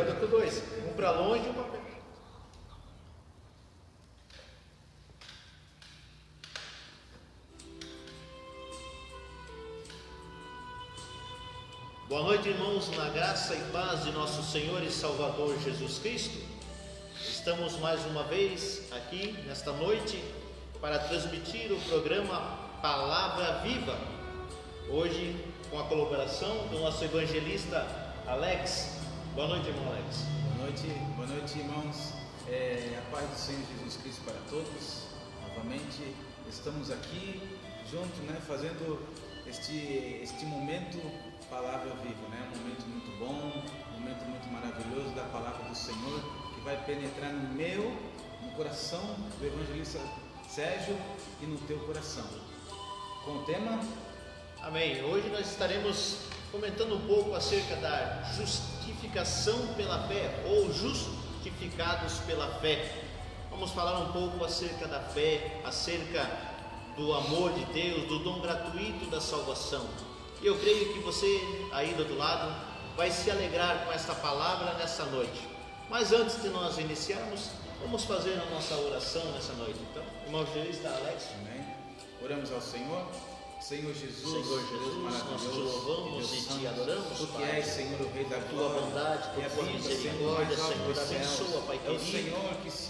anda com dois, um para longe e um para perto. Boa noite, irmãos, na graça e paz de nosso Senhor e Salvador Jesus Cristo. Estamos mais uma vez aqui nesta noite para transmitir o programa Palavra Viva. Hoje com a colaboração do nosso evangelista Alex. Boa noite, irmão Alex. Boa noite, irmãos. A paz do Senhor Jesus Cristo para todos. Novamente estamos aqui juntos, fazendo este momento Palavra Viva, um momento muito bom, um momento muito maravilhoso da Palavra do Senhor, que vai penetrar no coração do evangelista Sérgio e no teu coração. Com o tema? Amém. Hoje nós estaremos comentando um pouco acerca da justificação pela fé, ou justificados pela fé. Vamos falar um pouco acerca da fé, acerca do amor de Deus, do dom gratuito da salvação. E eu creio que você aí do outro lado vai se alegrar com esta palavra nessa noite. Mas antes de nós iniciarmos, vamos fazer a nossa oração nessa noite. Então, irmão evangelista Alex. Amém. Oramos ao Senhor. Senhor Jesus, nós te louvamos e te adoramos, Tu que és, Senhor, o Rei da Tua bondade, Tua misericórdia, Senhor, abençoa, Pai querido,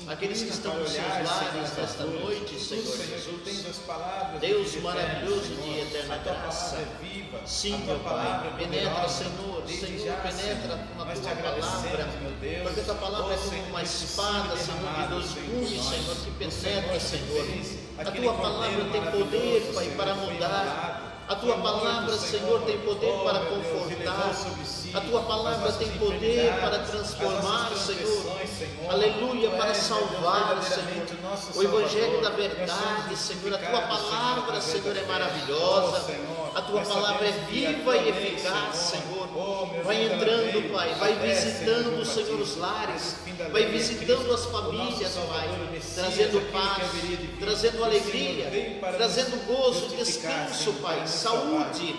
aqueles que estão nos seus lares nesta noite, Senhor Jesus. Deus maravilhoso de eterna graça, sim, meu Pai, penetra, Senhor, penetra com a Tua palavra, porque a Tua palavra é como uma espada, Senhor, de dois gumes, Senhor, que penetra, Senhor. A Tua palavra tem poder, Pai, para mudar. A Tua palavra, Senhor, tem poder para confortar. A Tua palavra tem poder para transformar, Senhor. Aleluia, para salvar, Senhor. O Evangelho da verdade, Senhor. A Tua palavra, Senhor, é maravilhosa. A Tua palavra é viva e eficaz, Senhor. Vai entrando, Pai, vai visitando, Senhor, os lares, vai visitando as famílias, Pai, trazendo paz, trazendo alegria, trazendo gozo, descanso, Pai, saúde.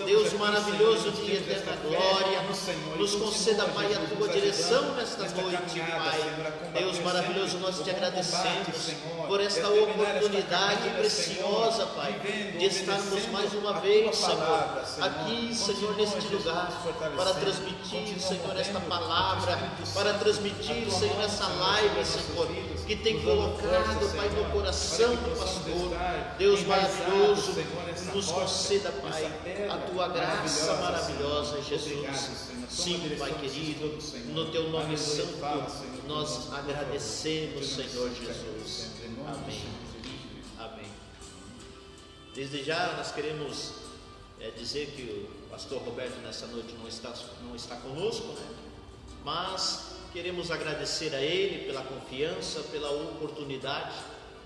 Deus maravilhoso de eterna glória, nos conceda, Pai, a Tua direção nesta noite, Pai. Deus maravilhoso, nós te agradecemos por esta oportunidade preciosa, Pai, de estarmos mais uma vez, Senhor, aqui, Senhor, neste lugar, para transmitir, Senhor, esta palavra, para transmitir, Senhor, essa live, Senhor, que tem colocado, Pai, no coração do pastor. Deus maravilhoso, nos conceda, Pai, a Tua graça maravilhosa, Jesus. Sim, Pai querido, no Teu nome santo, nós agradecemos, Senhor Jesus. Amém. Amém. Desde já nós queremos dizer que o pastor Roberto nessa noite não está conosco, mas queremos agradecer a ele pela confiança, pela oportunidade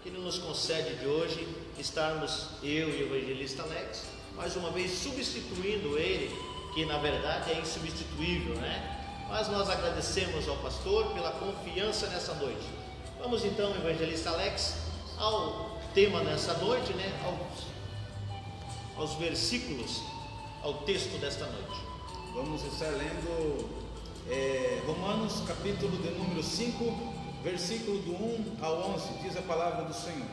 que ele nos concede de hoje estarmos, eu e o evangelista Alex, mais uma vez substituindo ele, que na verdade é insubstituível, mas nós agradecemos ao pastor pela confiança nessa noite. Vamos então, evangelista Alex, ao tema nessa noite, aos versículos, ao texto desta noite. Vamos estar lendo Romanos capítulo de número 5, versículo do 1 ao 11, diz a palavra do Senhor: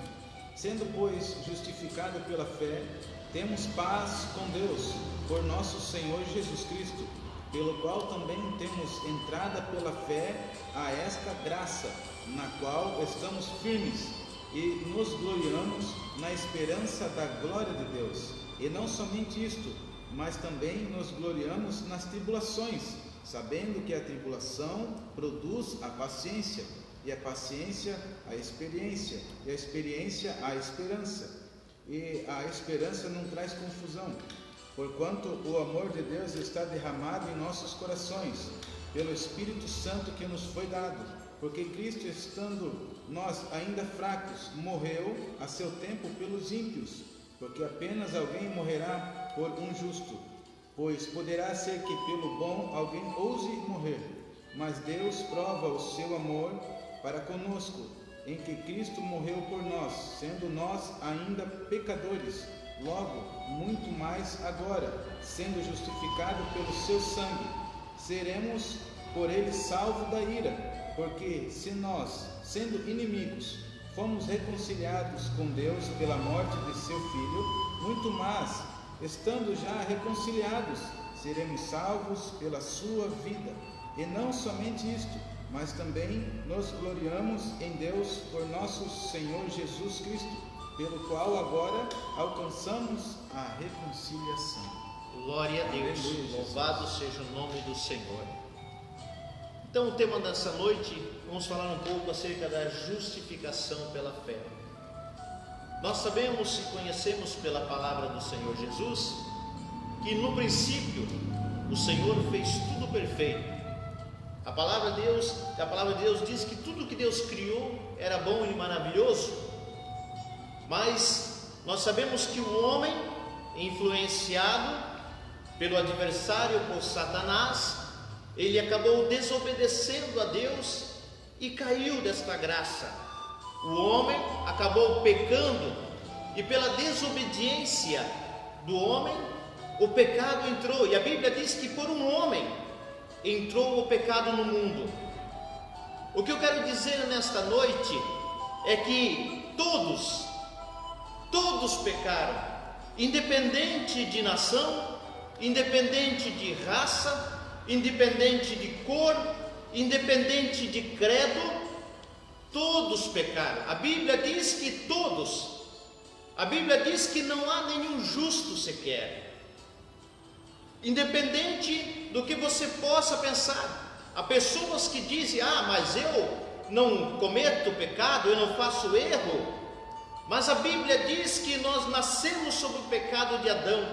Sendo, pois, justificado pela fé, temos paz com Deus, por nosso Senhor Jesus Cristo, pelo qual também temos entrada pela fé a esta graça, na qual estamos firmes e nos gloriamos na esperança da glória de Deus. E não somente isto, mas também nos gloriamos nas tribulações, sabendo que a tribulação produz a paciência, e a paciência a experiência, e a experiência a esperança. E a esperança não traz confusão, porquanto o amor de Deus está derramado em nossos corações, pelo Espírito Santo que nos foi dado, porque Cristo, estando nós ainda fracos, morreu a seu tempo pelos ímpios, porque apenas alguém morrerá por um justo, pois poderá ser que pelo bom alguém ouse morrer. Mas Deus prova o seu amor para conosco, em que Cristo morreu por nós, sendo nós ainda pecadores. Logo, muito mais agora, sendo justificado pelo seu sangue, seremos por ele salvo da ira, porque se nós, sendo inimigos, fomos reconciliados com Deus pela morte de seu Filho, muito mais, estando já reconciliados, seremos salvos pela sua vida. E não somente isto, mas também nos gloriamos em Deus por nosso Senhor Jesus Cristo, pelo qual agora alcançamos a reconciliação. Glória a Deus, louvado seja o nome do Senhor. Então, o tema dessa noite, vamos falar um pouco acerca da justificação pela fé. Nós sabemos e conhecemos pela palavra do Senhor Jesus, que no princípio o Senhor fez tudo perfeito. A palavra de Deus diz que tudo que Deus criou era bom e maravilhoso, mas nós sabemos que o homem, influenciado pelo adversário, por Satanás, ele acabou desobedecendo a Deus e caiu desta graça. O homem acabou pecando e pela desobediência do homem, o pecado entrou. E a Bíblia diz que por um homem entrou o pecado no mundo. O que eu quero dizer nesta noite é que todos pecaram, independente de nação, independente de raça, independente de cor, independente de credo, todos pecaram. A Bíblia diz que todos, a Bíblia diz que não há nenhum justo sequer. Independente do que você possa pensar, há pessoas que dizem: mas eu não cometo pecado, eu não faço erro. Mas a Bíblia diz que nós nascemos sob o pecado de Adão,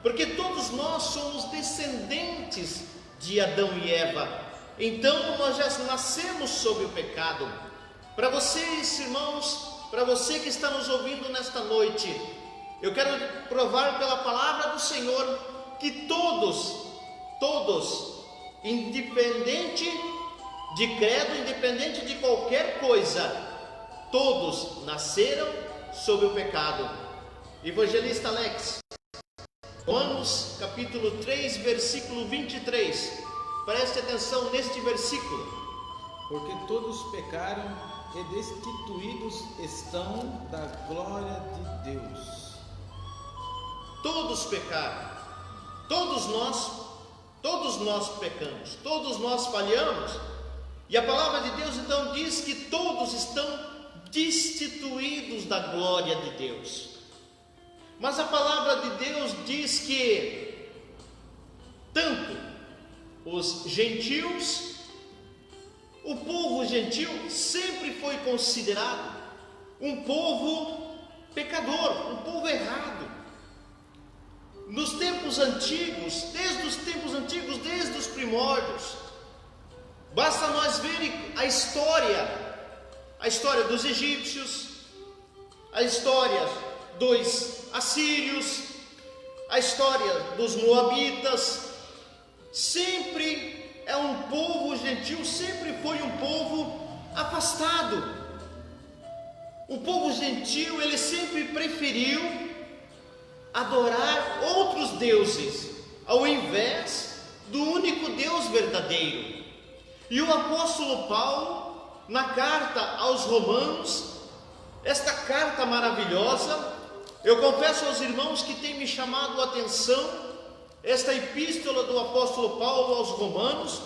porque todos nós somos descendentes de Adão e Eva. Então nós já nascemos sob o pecado. Para vocês, irmãos, para você que está nos ouvindo nesta noite, eu quero provar pela palavra do Senhor que todos, independente de credo, independente de qualquer coisa, todos nasceram sob o pecado. Evangelista Alex, Romanos capítulo 3, versículo 23, preste atenção neste versículo. Porque todos pecaram e destituídos estão da glória de Deus. Todos pecaram, todos nós pecamos, todos nós falhamos, e a palavra de Deus então diz que todos estão destituídos da glória de Deus. Mas a palavra de Deus diz que tanto os gentios, o povo gentil sempre foi considerado um povo pecador, um povo errado. Nos tempos antigos, desde os primórdios, basta nós ver a história dos egípcios, a história dos assírios, a história dos moabitas. Sempre é um povo gentil, sempre foi um povo afastado. O povo gentil, ele sempre preferiu adorar outros deuses ao invés do único Deus verdadeiro. E o apóstolo Paulo, na carta aos Romanos, esta carta maravilhosa, eu confesso aos irmãos que tem me chamado a atenção esta epístola do apóstolo Paulo aos Romanos.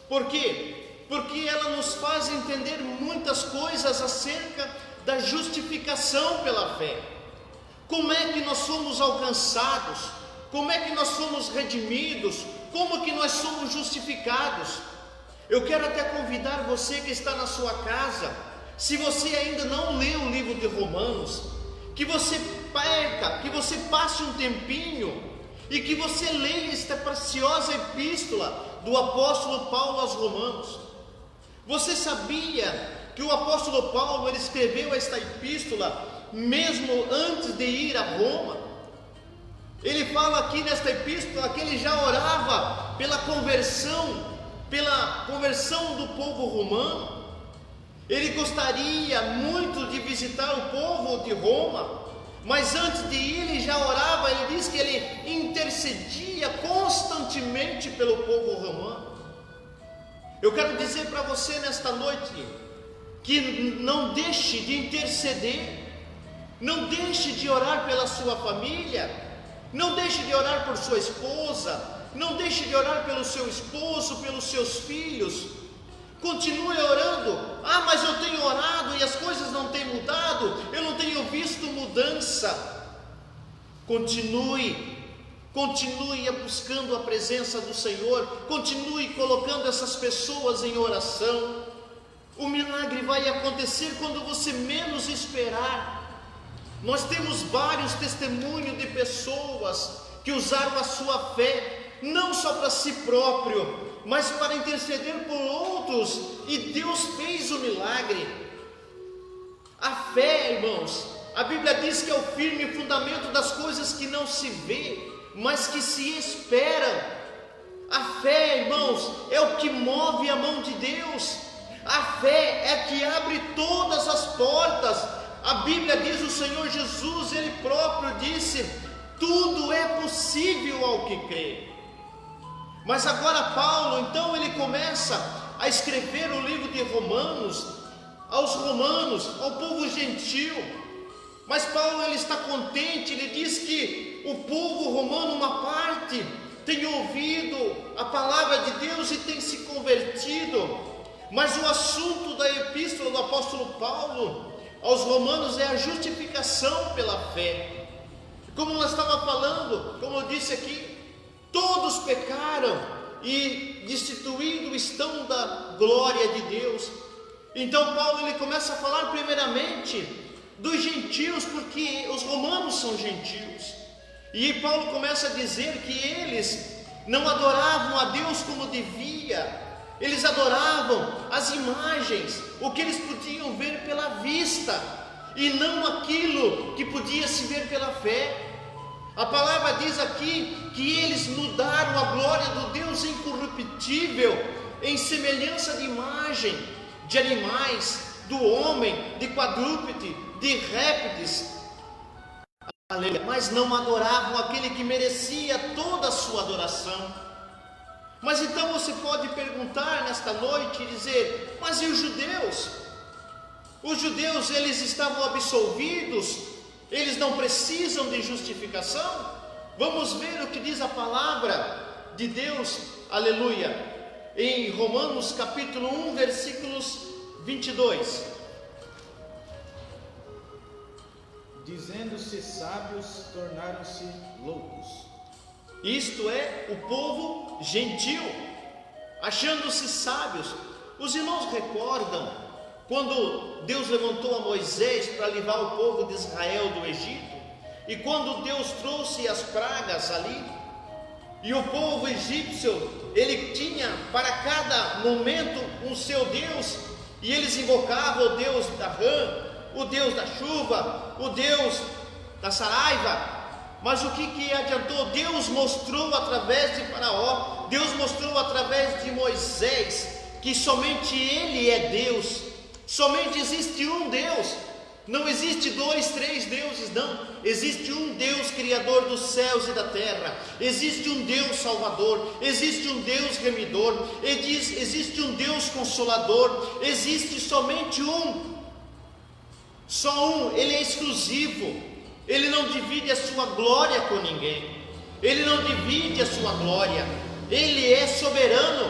Por quê? Porque ela nos faz entender muitas coisas acerca da justificação pela fé. Como é que nós somos alcançados? Como é que nós somos redimidos? Como que nós somos justificados? Eu quero até convidar você que está na sua casa, se você ainda não leu o livro de Romanos, que você passe um tempinho e que você leia esta preciosa epístola do apóstolo Paulo aos Romanos. Você sabia que o apóstolo Paulo ele escreveu esta epístola mesmo antes de ir a Roma? Ele fala aqui nesta epístola que ele já orava pela conversão do povo romano. Ele gostaria muito de visitar o povo de Roma, mas antes de ir ele já orava. Ele diz que ele intercedia constantemente pelo povo romano. Eu quero dizer para você nesta noite que não deixe de interceder, não deixe de orar pela sua família, não deixe de orar por sua esposa, não deixe de orar pelo seu esposo, pelos seus filhos. Continue orando. Ah, mas eu tenho orado e as coisas não têm mudado, eu não tenho visto mudança. Continue buscando a presença do Senhor, continue colocando essas pessoas em oração. O milagre vai acontecer quando você menos esperar. Nós temos vários testemunhos de pessoas que usaram a sua fé, não só para si próprio, mas para interceder por outros, e Deus fez o milagre. A fé, irmãos, a Bíblia diz que é o firme fundamento das coisas que não se vê, mas que se esperam. A fé, irmãos, é o que move a mão de Deus. A fé é que abre todas as portas. A Bíblia diz, o Senhor Jesus, Ele próprio disse: tudo é possível ao que crê. Mas agora Paulo, então, ele começa a escrever o livro de Romanos, aos romanos, ao povo gentil. Mas Paulo, ele está contente, ele diz que o povo romano, uma parte, tem ouvido a palavra de Deus e tem se convertido. Mas o assunto da epístola do apóstolo Paulo aos romanos é a justificação pela fé. Como nós estávamos falando, como eu disse aqui, todos pecaram e destituídos estão da glória de Deus. Então Paulo, ele começa a falar primeiramente dos gentios, porque os romanos são gentios. E Paulo começa a dizer que eles não adoravam a Deus como devia. Eles adoravam as imagens, o que eles podiam ver pela vista, e não aquilo que podia se ver pela fé. A palavra diz aqui que eles mudaram a glória do Deus incorruptível em semelhança de imagem, de animais, do homem, de quadrúpede, de répteis, mas não adoravam aquele que merecia toda a sua adoração. Mas então você pode perguntar nesta noite e dizer: mas e os judeus? Os judeus, eles estavam absolvidos? Eles não precisam de justificação? Vamos ver o que diz a palavra de Deus, aleluia, em Romanos capítulo 1, versículos 22. Dizendo-se sábios, tornaram-se loucos. Isto é, o povo gentil, achando-se sábios. Os irmãos recordam quando Deus levantou a Moisés para livrar o povo de Israel do Egito? E quando Deus trouxe as pragas ali, e o povo egípcio, ele tinha para cada momento um seu Deus, e eles invocavam o Deus da rã, o Deus da chuva, o Deus da saraiva. Mas o que adiantou? Deus mostrou através de Faraó, Deus mostrou através de Moisés, que somente Ele é Deus, somente existe um Deus, não existe 2, 3 deuses, não, existe um Deus criador dos céus e da terra, existe um Deus salvador, existe um Deus remidor, existe um Deus consolador, existe somente um, só um, Ele é exclusivo. Ele não divide a sua glória com ninguém. Ele não divide a sua glória. Ele é soberano.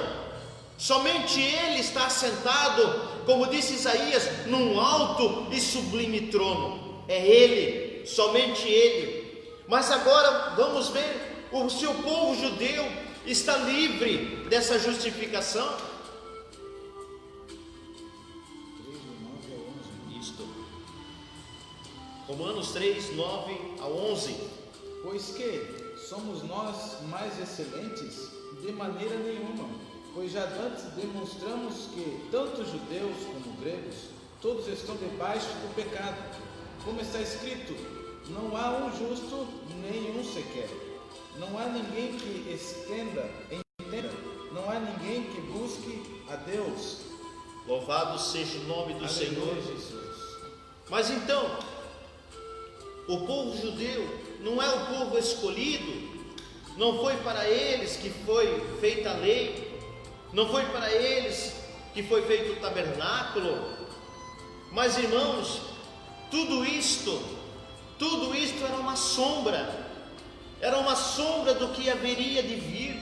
Somente Ele está assentado, como disse Isaías, num alto e sublime trono. É Ele, somente Ele. Mas agora vamos ver, o seu povo judeu está livre dessa justificação. Romanos 3, 9 a 11. Pois que somos nós mais excelentes? De maneira nenhuma, pois já antes demonstramos que tanto judeus como gregos, todos estão debaixo do pecado. Como está escrito: não há um justo, nenhum sequer. Não há ninguém que entenda, não há ninguém que busque a Deus. Louvado seja o nome do Aleluia, Senhor Jesus. Mas então, o povo judeu não é o povo escolhido, não foi para eles que foi feita a lei, não foi para eles que foi feito o tabernáculo. Mas, irmãos, tudo isto era uma sombra do que haveria de vir.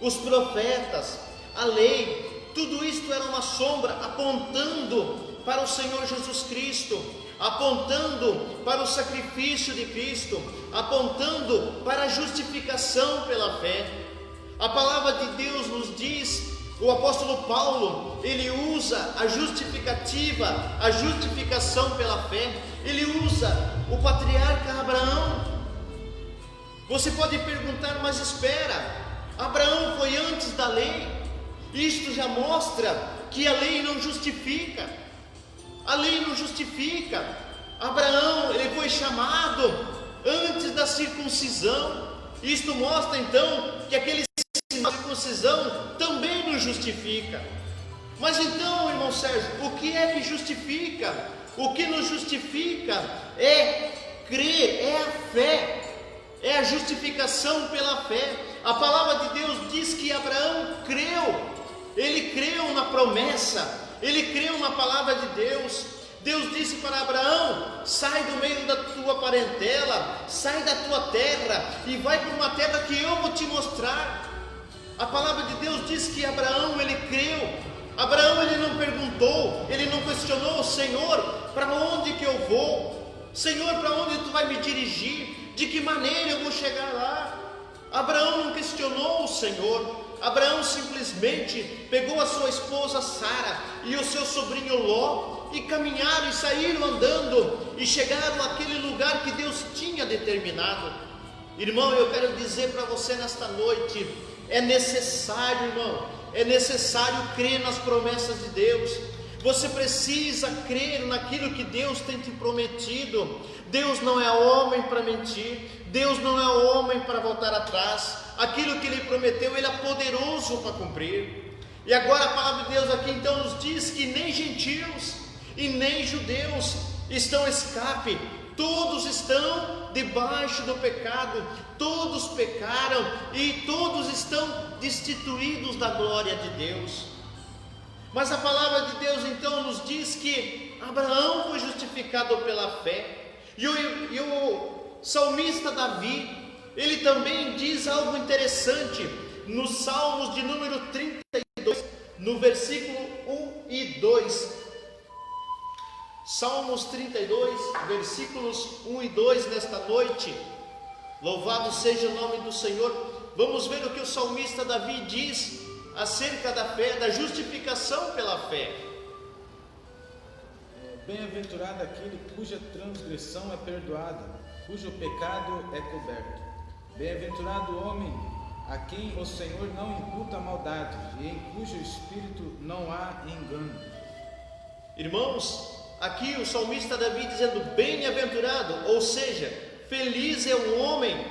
Os profetas, a lei, tudo isto era uma sombra apontando para o Senhor Jesus Cristo, apontando para o sacrifício de Cristo, apontando para a justificação pela fé. A palavra de Deus nos diz, o apóstolo Paulo, ele usa a justificação pela fé, ele usa o patriarca Abraão. Você pode perguntar, mas espera, Abraão foi antes da lei? Isto já mostra que a lei não justifica. A lei não justifica. Abraão, ele foi chamado antes da circuncisão. Isto mostra então que aquele sinal de circuncisão também nos justifica. Mas então, irmão Sérgio, o que é que justifica? O que nos justifica é crer, é a fé, é a justificação pela fé. A palavra de Deus diz que Abraão creu, ele creu na promessa, ele creu na palavra de Deus. Deus disse para Abraão: sai do meio da tua parentela, sai da tua terra e vai para uma terra que eu vou te mostrar. A palavra de Deus diz que Abraão, ele creu. Abraão, ele não perguntou, ele não questionou: Senhor, para onde que eu vou? Senhor, para onde tu vai me dirigir? De que maneira eu vou chegar lá? Abraão não questionou o Senhor. Abraão simplesmente pegou a sua esposa Sara e o seu sobrinho Ló e caminharam e saíram andando e chegaram àquele lugar que Deus tinha determinado. Irmão, eu quero dizer para você nesta noite, é necessário, irmão, é necessário crer nas promessas de Deus. Você precisa crer naquilo que Deus tem te prometido. Deus não é homem para mentir, Deus não é homem para voltar atrás. Aquilo que Ele prometeu, Ele é poderoso para cumprir. E agora a palavra de Deus aqui então nos diz que nem gentios e nem judeus estão escape. Todos estão debaixo do pecado, todos pecaram e todos estão destituídos da glória de Deus. Mas a palavra de Deus então nos diz que Abraão foi justificado pela fé. E o salmista Davi, ele também diz algo interessante nos Salmos de número 32, no versículo 1 e 2. Salmos 32, versículos 1 e 2 nesta noite. Louvado seja o nome do Senhor. Vamos ver o que o salmista Davi diz acerca da fé, da justificação pela fé. Bem-aventurado aquele cuja transgressão é perdoada, cujo pecado é coberto. Bem-aventurado o homem a quem o Senhor não imputa maldade e em cujo espírito não há engano. Irmãos, aqui o salmista Davi dizendo bem-aventurado, ou seja, feliz é o homem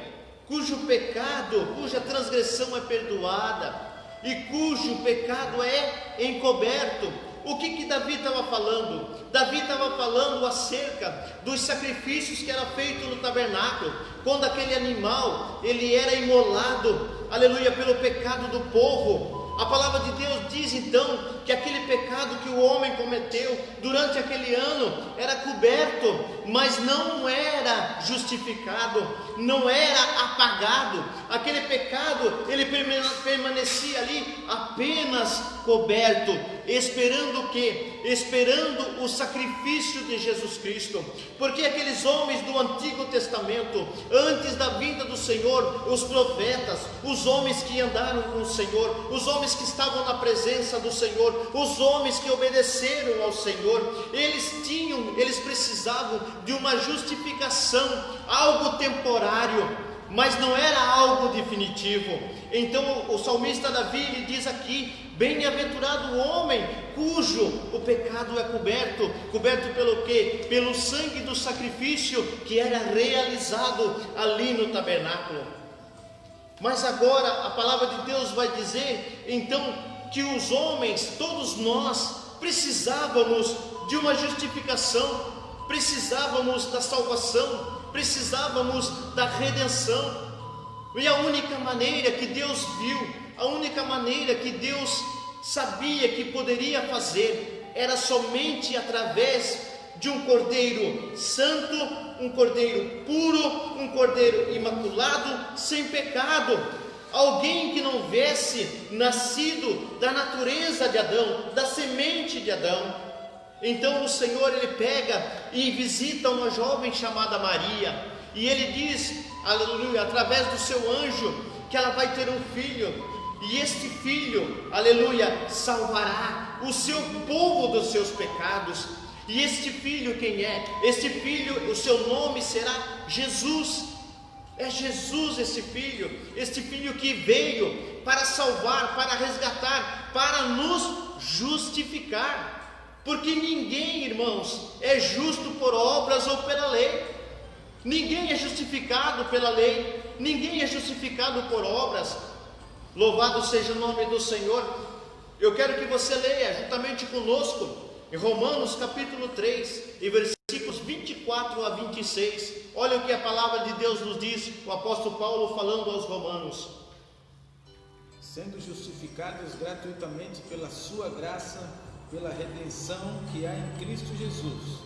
cujo pecado, cuja transgressão é perdoada e cujo pecado é encoberto. O que Davi estava falando? Davi estava falando acerca dos sacrifícios que era feito no tabernáculo, quando aquele animal ele era imolado, aleluia, pelo pecado do povo. A palavra de Deus diz então que aquele pecado que o homem cometeu durante aquele ano era coberto, mas não era justificado, não era apagado. Aquele pecado ele permanecia ali apenas coberto, esperando o quê? Esperando o sacrifício de Jesus Cristo. Porque aqueles homens do Antigo Testamento, antes da vinda do Senhor, os profetas, os homens que andaram com o Senhor, os homens que estavam na presença do Senhor, os homens que obedeceram ao Senhor, eles precisavam de uma justificação, algo temporário, mas não era algo definitivo. Então o salmista Davi ele diz aqui: bem-aventurado o homem cujo o pecado é coberto pelo quê? Pelo sangue do sacrifício que era realizado ali no tabernáculo. Mas agora a palavra de Deus vai dizer então que os homens, todos nós, precisávamos de uma justificação, precisávamos da salvação, precisávamos da redenção. E a única maneira que Deus viu, a única maneira que Deus sabia que poderia fazer era somente através de um cordeiro santo, um cordeiro puro, um cordeiro imaculado, sem pecado, alguém que não viesse nascido da natureza de Adão, da semente de Adão. Então o Senhor, ele pega e visita uma jovem chamada Maria, e ele diz, aleluia, através do seu anjo, que ela vai ter um filho, e este filho, aleluia, salvará o seu povo dos seus pecados. E este filho quem é? Este filho, o seu nome será Jesus. É Jesus esse filho que veio para salvar, para resgatar, para nos justificar. Porque ninguém, irmãos, é justo por obras ou pela lei. Ninguém é justificado pela lei, ninguém é justificado por obras. Louvado seja o nome do Senhor. Eu quero que você leia juntamente conosco em Romanos capítulo 3, e versículos 24 a 26. Olha o que a palavra de Deus nos diz, o apóstolo Paulo falando aos romanos. Sendo justificados gratuitamente pela sua graça, pela redenção que há em Cristo Jesus,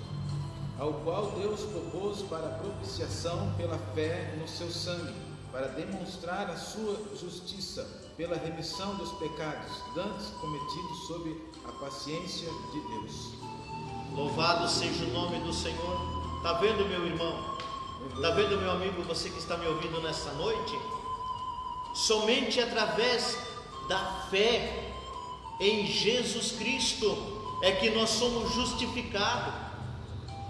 ao qual Deus propôs para propiciação pela fé no seu sangue, para demonstrar a sua justiça, pela remissão dos pecados dantes cometidos sob a paciência de Deus. Louvado seja o nome do Senhor. Está vendo, meu irmão? Está vendo, meu amigo, você que está me ouvindo nessa noite? Somente através da fé em Jesus Cristo é que nós somos justificados.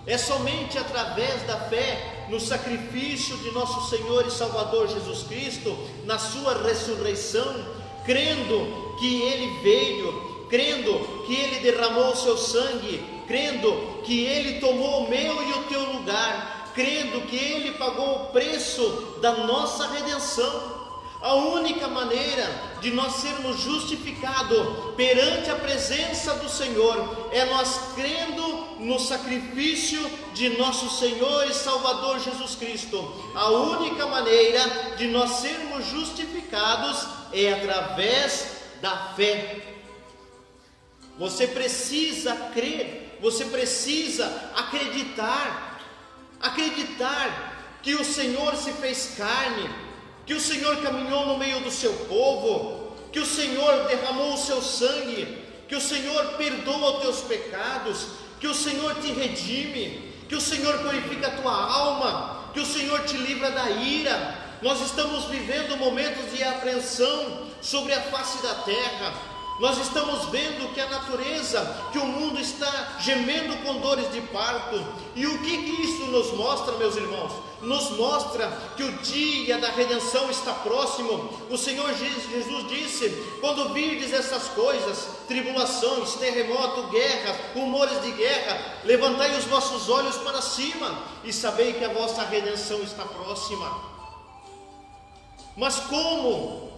É somente através da fé no sacrifício de nosso Senhor e Salvador Jesus Cristo, na sua ressurreição, crendo que Ele veio, crendo que Ele derramou o seu sangue, crendo que Ele tomou o meu e o teu lugar, crendo que Ele pagou o preço da nossa redenção. A única maneira de nós sermos justificados perante a presença do Senhor é nós crendo no sacrifício de nosso Senhor e Salvador Jesus Cristo. A única maneira de nós sermos justificados é através da fé. Você precisa crer, você precisa acreditar que o Senhor se fez carne, que o Senhor caminhou no meio do seu povo, que o Senhor derramou o seu sangue, que o Senhor perdoa os teus pecados, que o Senhor te redime, que o Senhor purifica a tua alma, que o Senhor te livra da ira. Nós estamos vivendo momentos de apreensão sobre a face da terra. Nós estamos vendo que a natureza, que o mundo está gemendo com dores de parto. E o que isso nos mostra, meus irmãos? Nos mostra que o dia da redenção está próximo. O Senhor Jesus disse: quando virdes essas coisas, tribulações, terremoto, guerras, rumores de guerra, levantai os vossos olhos para cima e sabei que a vossa redenção está próxima. Mas como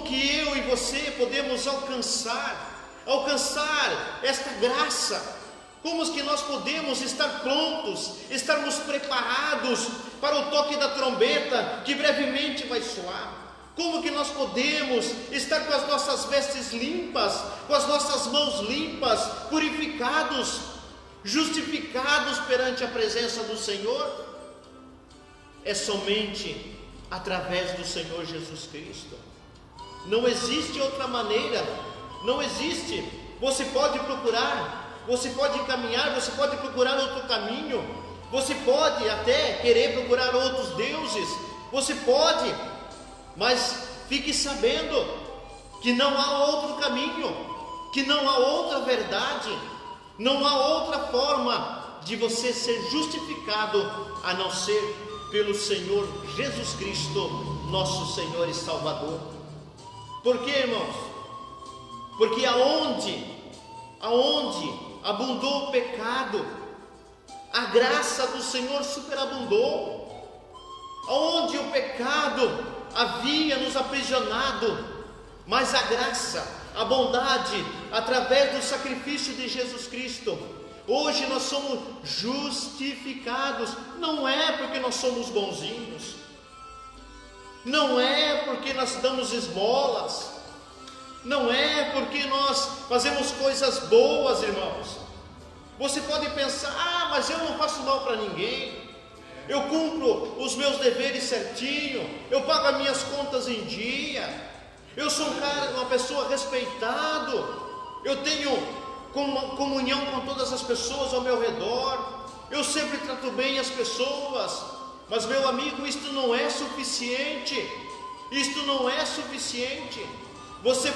que eu e você podemos alcançar esta graça? Como que nós podemos estar prontos, estarmos preparados para o toque da trombeta que brevemente vai soar? Como que nós podemos estar com as nossas vestes limpas, com as nossas mãos limpas, purificados, justificados perante a presença do Senhor? É somente através do Senhor Jesus Cristo. Não existe outra maneira, não existe. Você pode procurar, você pode caminhar, você pode procurar outro caminho, você pode até querer procurar outros deuses, você pode, mas fique sabendo que não há outro caminho, que não há outra verdade, não há outra forma de você ser justificado a não ser pelo Senhor Jesus Cristo, nosso Senhor e Salvador. Por quê, irmãos? Porque aonde abundou o pecado, a graça do Senhor superabundou. Aonde o pecado havia nos aprisionado, mas a graça, a bondade, através do sacrifício de Jesus Cristo, hoje nós somos justificados. Não é porque nós somos bonzinhos, não é porque nós damos esmolas, Não é porque nós fazemos coisas boas, irmãos. Você pode pensar: mas eu não faço mal para ninguém, eu cumpro os meus deveres certinho, eu pago as minhas contas em dia, eu sou uma pessoa respeitado, eu tenho comunhão com todas as pessoas ao meu redor, eu sempre trato bem as pessoas. Mas, meu amigo, isto não é suficiente. Isto não é suficiente. Você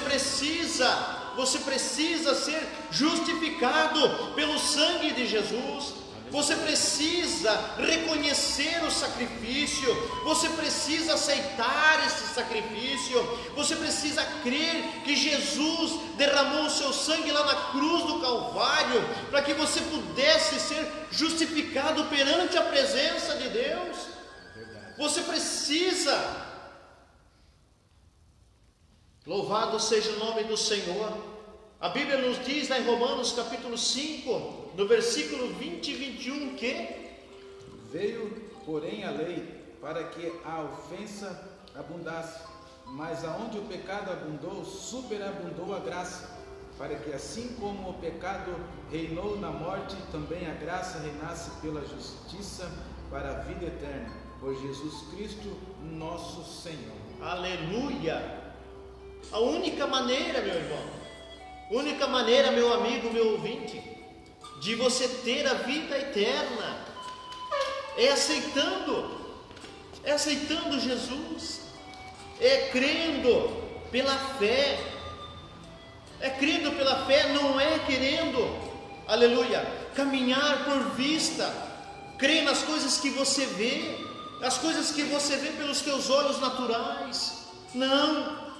precisa ser justificado pelo sangue de Jesus. Você precisa reconhecer o sacrifício, você precisa aceitar esse sacrifício, você precisa crer que Jesus derramou o seu sangue lá na cruz do Calvário, para que você pudesse ser justificado perante a presença de Deus. Você precisa. Louvado seja o nome do Senhor. A Bíblia nos diz lá em Romanos capítulo 5, no versículo 20 e 21, que veio, porém, a lei para que a ofensa abundasse, mas aonde o pecado abundou, superabundou a graça, para que assim como o pecado reinou na morte, também a graça reinasse pela justiça para a vida eterna, por Jesus Cristo nosso Senhor. Aleluia! A única maneira, meu irmão, única maneira, meu amigo, meu ouvinte, de você ter a vida eterna é aceitando Jesus, é crendo pela fé, não é querendo, aleluia, caminhar por vista, crer nas coisas que você vê, as coisas que você vê pelos teus olhos naturais. Não.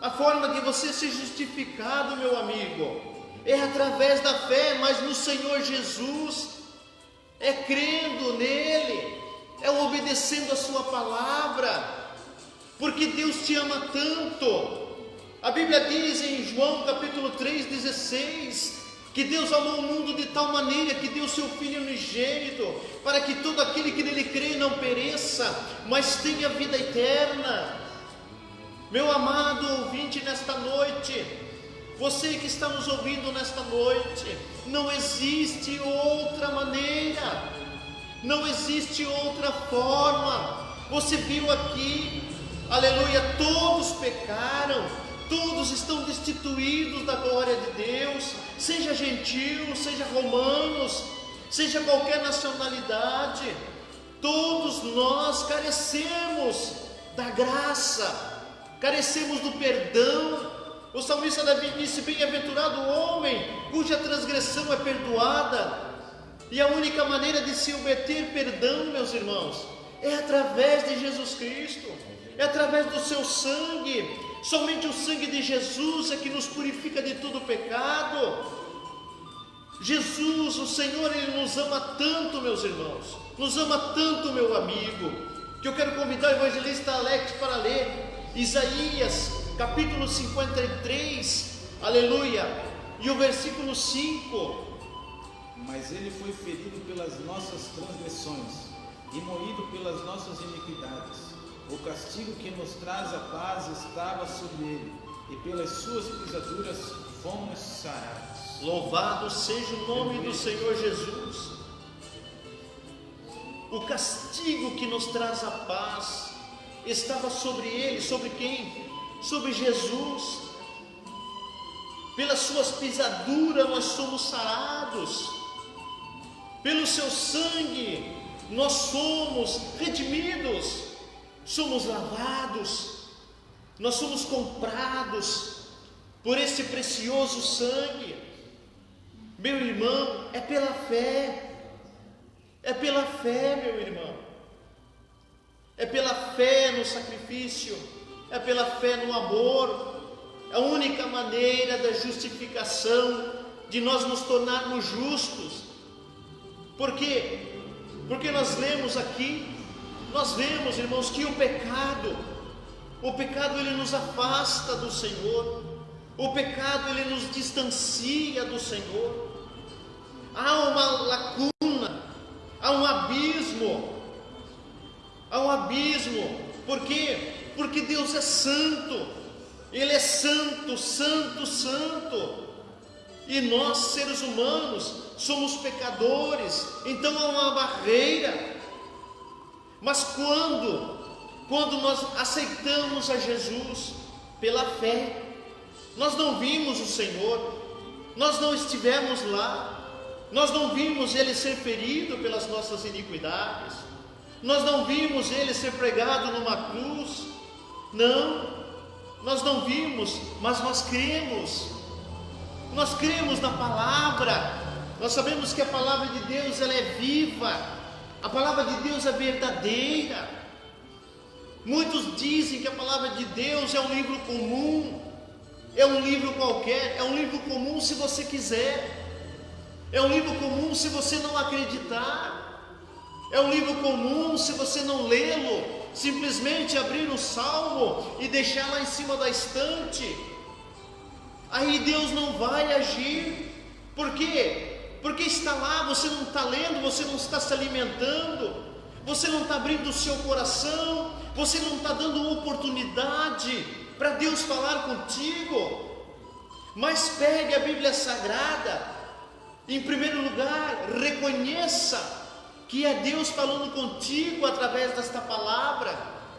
A forma de você ser justificado, meu amigo, é através da fé, mas no Senhor Jesus, é crendo nele, é obedecendo a sua palavra, porque Deus te ama tanto. A Bíblia diz em João capítulo 3,16, que Deus amou o mundo de tal maneira que deu seu Filho unigênito, para que todo aquele que nele crê não pereça, mas tenha vida eterna. Meu amado ouvinte, nesta noite, você que está nos ouvindo nesta noite, não existe outra maneira, não existe outra forma. Você viu aqui, aleluia, todos pecaram, todos estão destituídos da glória de Deus, seja gentil, seja romanos, seja qualquer nacionalidade, todos nós carecemos da graça, carecemos do perdão. O salmista Davi disse: bem-aventurado o homem cuja transgressão é perdoada. E a única maneira de se obter perdão, meus irmãos, é através de Jesus Cristo, é através do seu sangue. Somente o sangue de Jesus é que nos purifica de todo pecado. Jesus, o Senhor, Ele nos ama tanto, meus irmãos, nos ama tanto, meu amigo, que eu quero convidar o evangelista Alex para ler Isaías capítulo 53, aleluia, e o versículo 5. Mas ele foi ferido pelas nossas transgressões e moído pelas nossas iniquidades. O castigo que nos traz a paz estava sobre ele, e pelas suas pisaduras fomos sarados. Louvado seja o nome do Senhor Jesus. O castigo que nos traz a paz estava sobre ele. Sobre quem? Sobre Jesus. Pelas suas pisaduras nós somos sarados, pelo seu sangue nós somos redimidos, somos lavados, nós somos comprados por esse precioso sangue. Meu irmão, é pela fé, meu irmão, é pela fé no sacrifício, é pela fé no amor. A única maneira da justificação, de nós nos tornarmos justos. Por quê? Porque nós lemos aqui, nós vemos, irmãos, que o pecado ele nos afasta do Senhor, o pecado ele nos distancia do Senhor. Há uma lacuna, há um abismo. Por quê? Porque Deus é santo. Ele é santo, santo, santo. E nós, seres humanos, somos pecadores, então há uma barreira. Mas quando nós aceitamos a Jesus pela fé, nós não vimos o Senhor, nós não estivemos lá, nós não vimos Ele ser ferido pelas nossas iniquidades, nós não vimos Ele ser pregado numa cruz, não, nós não vimos, mas nós cremos na palavra, nós sabemos que a palavra de Deus ela é viva, a palavra de Deus é verdadeira. Muitos dizem que a palavra de Deus é um livro comum, é um livro qualquer, é um livro comum se você quiser, é um livro comum se você não acreditar, é um livro comum se você não lê-lo, simplesmente abrir o salmo e deixar lá em cima da estante. Aí Deus não vai agir. Por quê? Porque está lá, você não está lendo, você não está se alimentando, você não está abrindo o seu coração, você não está dando oportunidade para Deus falar contigo. Mas pegue a Bíblia Sagrada, em primeiro lugar, reconheça que é Deus falando contigo através desta palavra,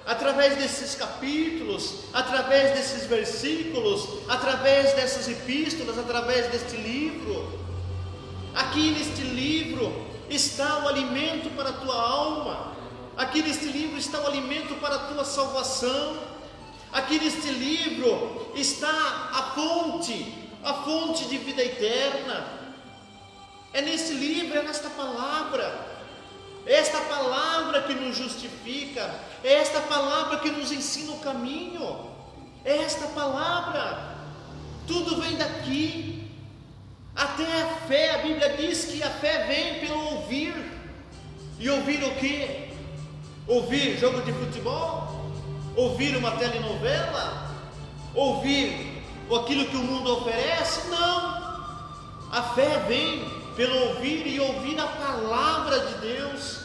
através desses capítulos, através desses versículos, através dessas epístolas, através deste livro. Aqui neste livro está o alimento para a tua alma, aqui neste livro está o alimento para a tua salvação, aqui neste livro está a fonte de vida eterna. É nesse livro, é nesta palavra. É esta palavra que nos justifica, é esta palavra que nos ensina o caminho, é esta palavra, tudo vem daqui, até a fé. A Bíblia diz que a fé vem pelo ouvir, e ouvir o que? Ouvir jogo de futebol? Ouvir uma telenovela? Ouvir aquilo que o mundo oferece? Não, a fé vem pelo ouvir, e ouvir a palavra de Deus.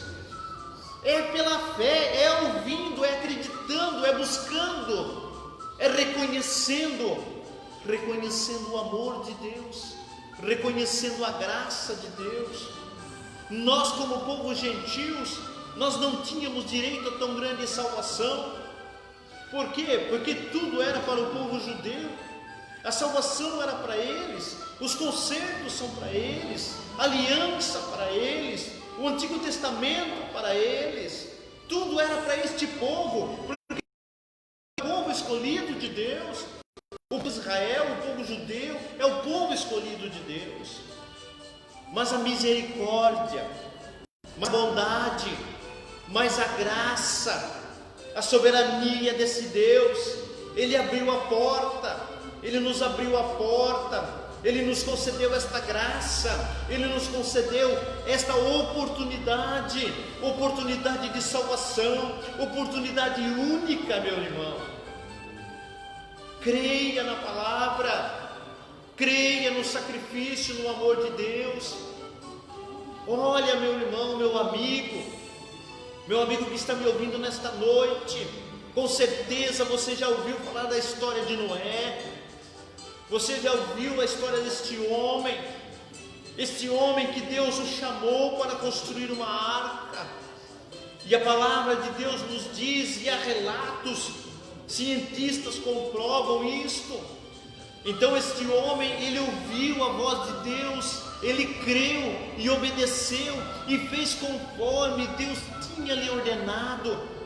É pela fé, é ouvindo, é acreditando, é buscando, é reconhecendo o amor de Deus, reconhecendo a graça de Deus. Nós, como povo gentios, nós não tínhamos direito a tão grande salvação. Por quê? Porque tudo era para o povo judeu. A salvação era para eles, os concertos são para eles, a aliança para eles, o Antigo Testamento para eles, tudo era para este povo, porque o povo escolhido de Deus, o povo de Israel, o povo judeu, é o povo escolhido de Deus. Mas a misericórdia, a bondade, mas a graça, a soberania desse Deus, Ele abriu a porta. Ele nos abriu a porta, Ele nos concedeu esta graça, Ele nos concedeu esta oportunidade de salvação, oportunidade única, meu irmão. Creia na palavra, creia no sacrifício, no amor de Deus. Olha, meu irmão, meu amigo que está me ouvindo nesta noite, com certeza você já ouviu falar da história de Noé. Você já ouviu a história deste homem que Deus o chamou para construir uma arca, e a palavra de Deus nos diz, e há relatos, cientistas comprovam isto. Então este homem, ele ouviu a voz de Deus, ele creu e obedeceu, e fez conforme Deus tinha lhe ordenado.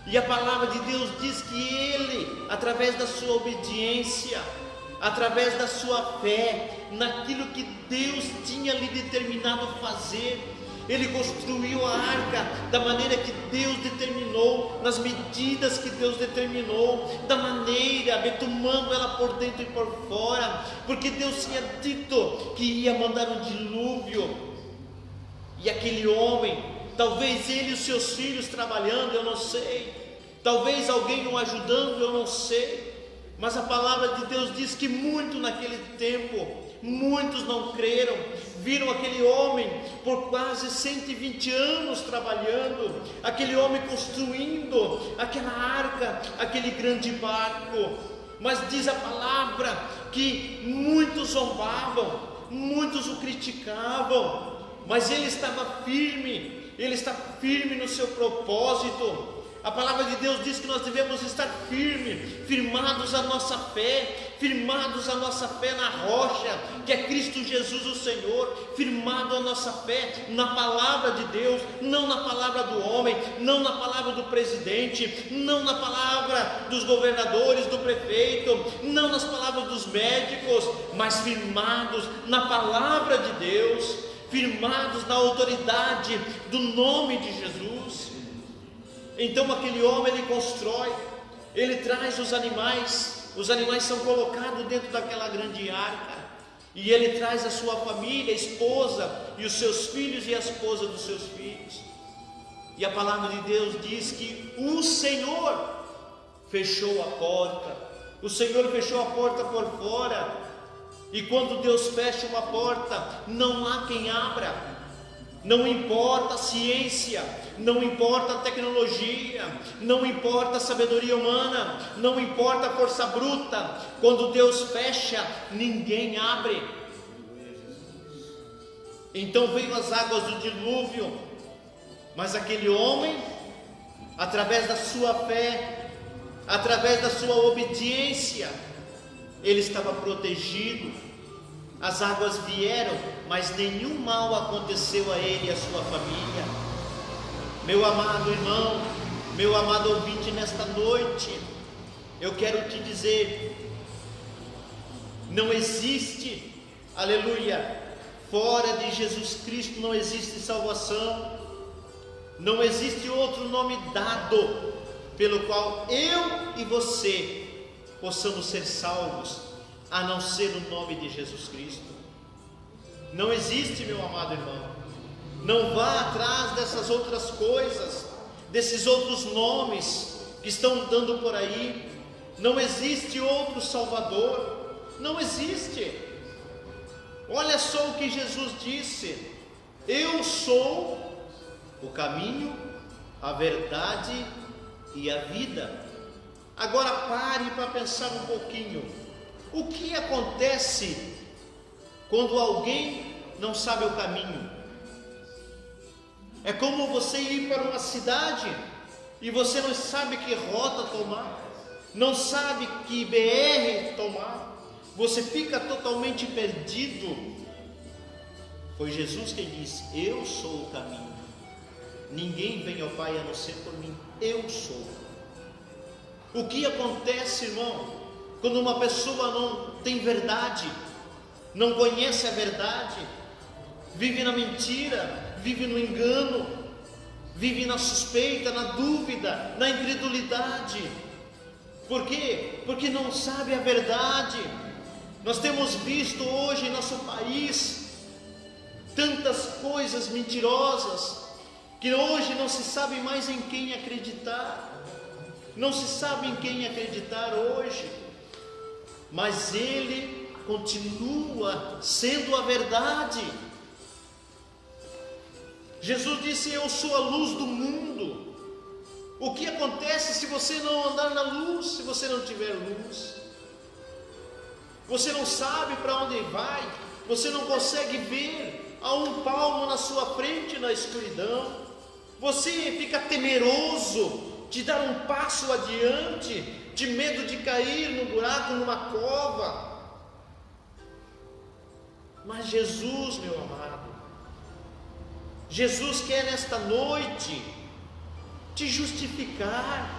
E a palavra de Deus diz que ele, através da sua obediência, através da sua fé, naquilo que Deus tinha lhe determinado fazer, ele construiu a arca da maneira que Deus determinou, nas medidas que Deus determinou, da maneira, betumando ela por dentro e por fora, porque Deus tinha dito que ia mandar um dilúvio. E aquele homem, talvez ele e os seus filhos trabalhando, eu não sei, talvez alguém o ajudando, eu não sei, Mas a palavra de Deus diz que muito naquele tempo, muitos não creram, viram aquele homem por quase 120 anos trabalhando, aquele homem construindo aquela arca, aquele grande barco. Mas diz a palavra que muitos zombavam, muitos o criticavam, mas ele estava firme, ele está firme no seu propósito. A palavra de Deus diz que nós devemos estar firmados a nossa fé, firmados a nossa fé na rocha, que é Cristo Jesus o Senhor, firmado a nossa fé na palavra de Deus, não na palavra do homem, não na palavra do presidente, não na palavra dos governadores, do prefeito, não nas palavras dos médicos, mas firmados na palavra de Deus, firmados na autoridade do nome de Jesus. Então aquele homem, ele constrói, ele traz os animais são colocados dentro daquela grande arca, e ele traz a sua família, a esposa e os seus filhos e a esposa dos seus filhos. E a palavra de Deus diz que o Senhor fechou a porta, o Senhor fechou a porta por fora, e quando Deus fecha uma porta, não há quem abra. Não importa a ciência, não importa a tecnologia, não importa a sabedoria humana, não importa a força bruta, quando Deus fecha, ninguém abre. Então veio as águas do dilúvio, mas aquele homem, através da sua fé, através da sua obediência, ele estava protegido. As águas vieram, mas nenhum mal aconteceu a ele e a sua família. Meu amado irmão, meu amado ouvinte, nesta noite, eu quero te dizer, não existe, aleluia, fora de Jesus Cristo não existe salvação, não existe outro nome dado, pelo qual eu e você possamos ser salvos, a não ser o nome de Jesus Cristo. Não existe, meu amado irmão. Não vá atrás dessas outras coisas, desses outros nomes que estão dando por aí. Não existe outro Salvador. Não existe. Olha só o que Jesus disse: eu sou o caminho, a verdade e a vida. Agora pare para pensar um pouquinho. O que acontece quando alguém não sabe o caminho? É como você ir para uma cidade e você não sabe que rota tomar, não sabe que BR tomar, você fica totalmente perdido. Foi Jesus quem disse: eu sou o caminho, ninguém vem ao Pai a não ser por mim, eu sou. O que acontece, irmão, quando uma pessoa não tem verdade, não conhece a verdade, vive na mentira, vive no engano, vive na suspeita, na dúvida, na incredulidade? Por quê? Porque não sabe a verdade. Nós temos visto hoje em nosso país tantas coisas mentirosas, que hoje não se sabe mais em quem acreditar, não se sabe em quem acreditar hoje. Mas Ele continua sendo a verdade. Jesus disse: eu sou a luz do mundo. O que acontece se você não andar na luz, se você não tiver luz? Você não sabe para onde vai, você não consegue ver a um palmo na sua frente na escuridão, você fica temeroso de dar um passo adiante, de medo de cair no buraco, numa cova. Mas Jesus, meu amado, Jesus quer nesta noite te justificar.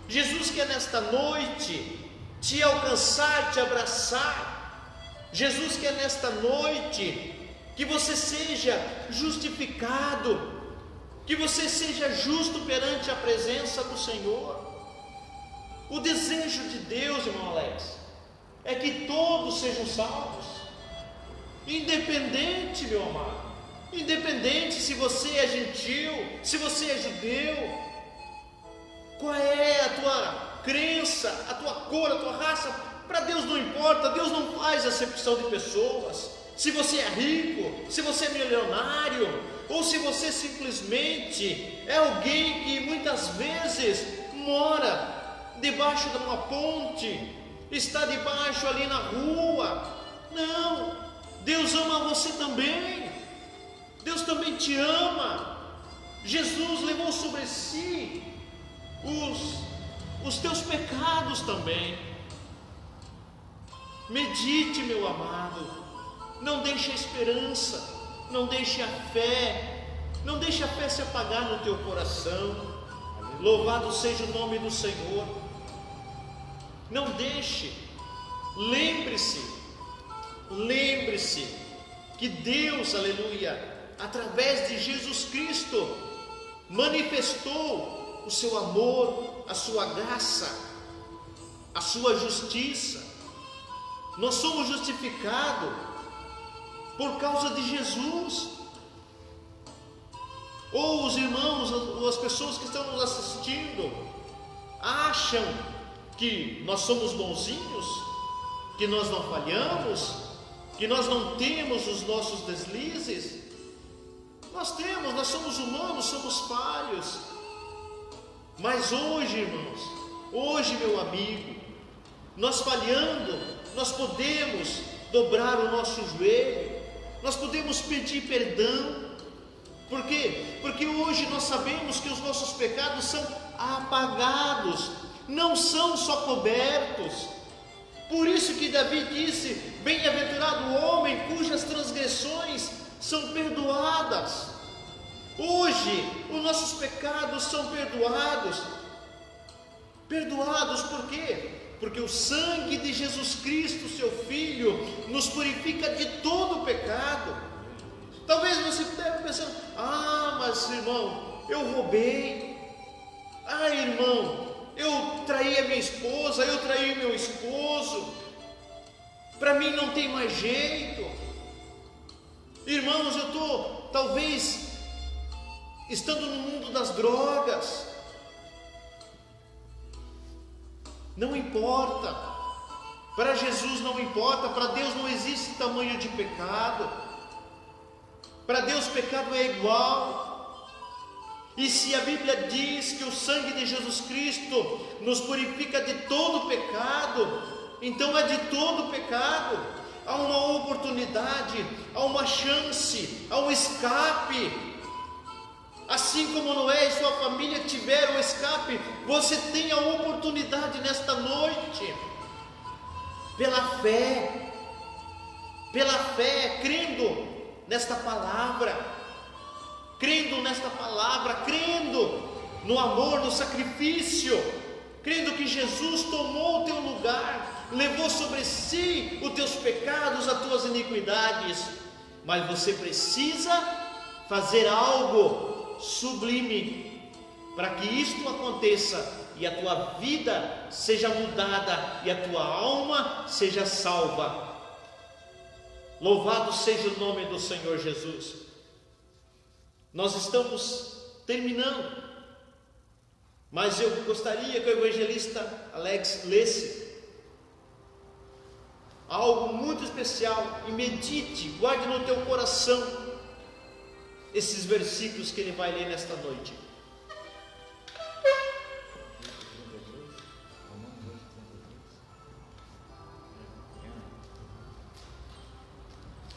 Jesus quer nesta noite te alcançar, te abraçar. Jesus quer nesta noite que você seja justificado, que você seja justo perante a presença do Senhor. O desejo de Deus, irmão Alex, é que todos sejam salvos, independente, meu amado, independente se você é gentil, se você é judeu. Qual é a tua crença, a tua cor, a tua raça, para Deus não importa. Deus não faz acepção de pessoas. Se você é rico, se você é milionário, ou se você simplesmente é alguém que muitas vezes mora debaixo de uma ponte, está debaixo ali na rua. Não, Deus ama você também. Deus também te ama. Jesus levou sobre si os teus pecados também. Medite, meu amado. Não deixe a esperança, não deixe a fé, não deixe a fé se apagar no teu coração. Louvado seja o nome do Senhor. Não deixe. Lembre-se que Deus, aleluia, através de Jesus Cristo, manifestou o seu amor, a sua graça, a sua justiça. Nós somos justificados por causa de Jesus. Ou os irmãos, ou as pessoas que estão nos assistindo, acham que nós somos bonzinhos, que nós não falhamos, que nós não temos os nossos deslizes. Nós temos, nós somos humanos, somos falhos. Mas hoje, irmãos, hoje, meu amigo, nós falhando, nós podemos dobrar o nosso joelho, nós podemos pedir perdão. Por quê? Porque hoje nós sabemos que os nossos pecados são apagados, não são só cobertos. Por isso que Davi disse: bem-aventurado o homem cujas transgressões são perdoadas. Hoje os nossos pecados são perdoados. Perdoados por quê? Porque o sangue de Jesus Cristo, seu Filho, nos purifica de todo o pecado. Talvez você deve pensar: ah, mas irmão, eu roubei. Ah, irmão, eu traí a minha esposa, eu traí meu esposo. Para mim não tem mais jeito. Irmãos, eu estou talvez estando no mundo das drogas. Não importa. Para Jesus não importa. Para Deus não existe tamanho de pecado. Para Deus pecado é igual. E se a Bíblia diz que o sangue de Jesus Cristo nos purifica de todo pecado, então é de todo pecado. Há uma oportunidade, há uma chance, há um escape. Assim como Noé e sua família tiveram o escape, você tem a oportunidade nesta noite. Pela fé, crendo nesta palavra, crendo no amor, no sacrifício, crendo que Jesus tomou o teu lugar, levou sobre si os teus pecados, as tuas iniquidades. Mas você precisa fazer algo sublime para que isto aconteça e a tua vida seja mudada e a tua alma seja salva. Louvado seja o nome do Senhor Jesus. Nós estamos terminando, mas eu gostaria que o evangelista Alex lesse algo muito especial e medite, guarde no teu coração esses versículos que ele vai ler nesta noite.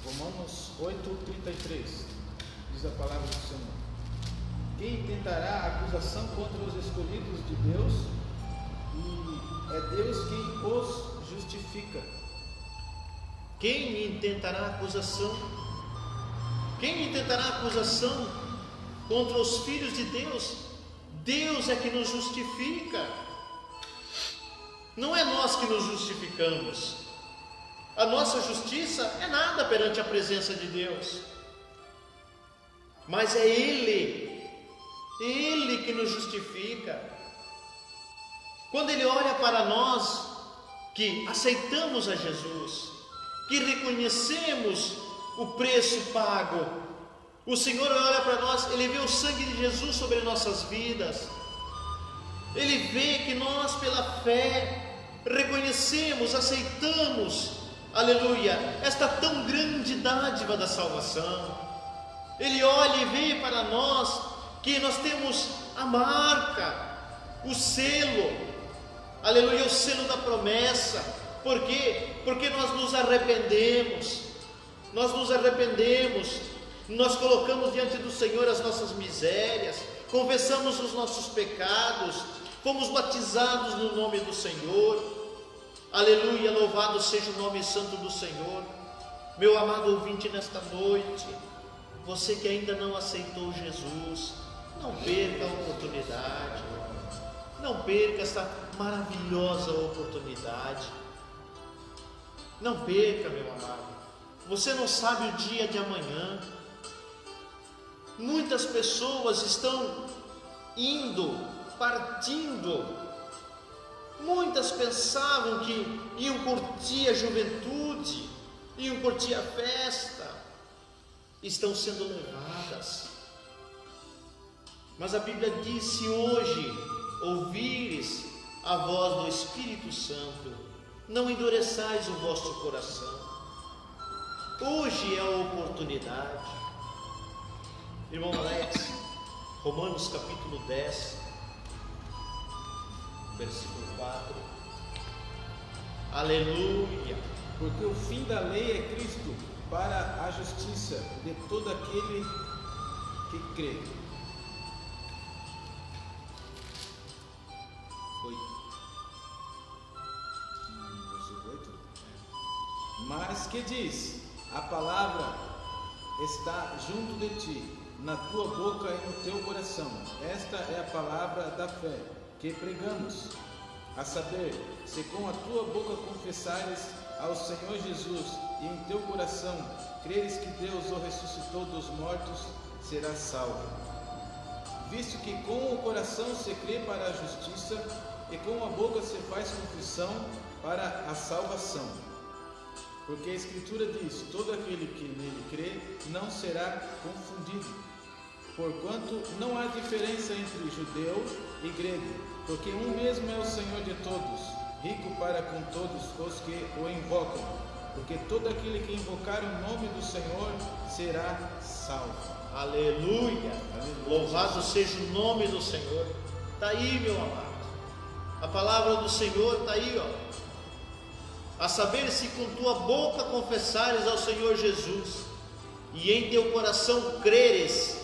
Romanos 8:33 diz a palavra do Senhor: quem tentará acusação contra os escolhidos de Deus? E é Deus quem os justifica. Quem intentará acusação? Quem intentará acusação contra os filhos de Deus? Deus é que nos justifica. Não é nós que nos justificamos. A nossa justiça é nada perante a presença de Deus. Mas é Ele que nos justifica. Quando Ele olha para nós, que aceitamos a Jesus, que reconhecemos o preço pago, o Senhor olha para nós, Ele vê o sangue de Jesus sobre nossas vidas, Ele vê que nós, pela fé, reconhecemos, aceitamos, aleluia, esta tão grande dádiva da salvação. Ele olha e vê para nós que nós temos a marca, o selo, aleluia, o selo da promessa. Por quê? Porque nós nos arrependemos, nós colocamos diante do Senhor as nossas misérias, confessamos os nossos pecados, fomos batizados no nome do Senhor. Aleluia, louvado seja o nome santo do Senhor. Meu amado ouvinte, nesta noite, você que ainda não aceitou Jesus, não perca a oportunidade, não perca essa maravilhosa oportunidade, não perca, meu amado. Você não sabe o dia de amanhã. Muitas pessoas estão partindo. Muitas pensavam que iam curtir a juventude, iam curtir a festa, estão sendo levadas. Mas a Bíblia diz: se hoje ouvires a voz do Espírito Santo, não endureçais o vosso coração. Hoje é a oportunidade. Irmão Alex, Romanos capítulo 10, versículo 4. Aleluia. Porque o fim da lei é Cristo, para a justiça de todo aquele que crê. 8. Mas que diz? A palavra está junto de ti, na tua boca e no teu coração. Esta é a palavra da fé que pregamos, a saber, se com a tua boca confessares ao Senhor Jesus e em teu coração creres que Deus o ressuscitou dos mortos, serás salvo. Visto que com o coração se crê para a justiça e com a boca se faz confissão para a salvação. Porque a Escritura diz: todo aquele que nele crê não será confundido. Porquanto não há diferença entre judeu e grego, porque um mesmo é o Senhor de todos, rico para com todos os que o invocam. Porque todo aquele que invocar o nome do Senhor será salvo. Aleluia. Louvado seja o nome do Senhor. Está aí, meu amado. A palavra do Senhor está aí, ó. A saber, se com tua boca confessares ao Senhor Jesus e em teu coração creres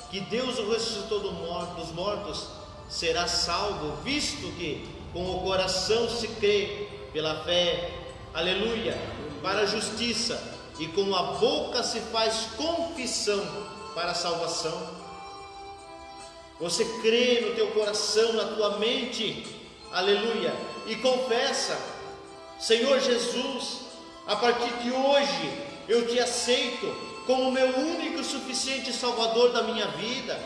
que Deus o ressuscitou dos mortos, será salvo, visto que com o coração se crê pela fé, aleluia, para a justiça, e com a boca se faz confissão para a salvação. Você crê no teu coração, na tua mente, aleluia, e confessa: Senhor Jesus, a partir de hoje eu te aceito como meu único e suficiente Salvador da minha vida.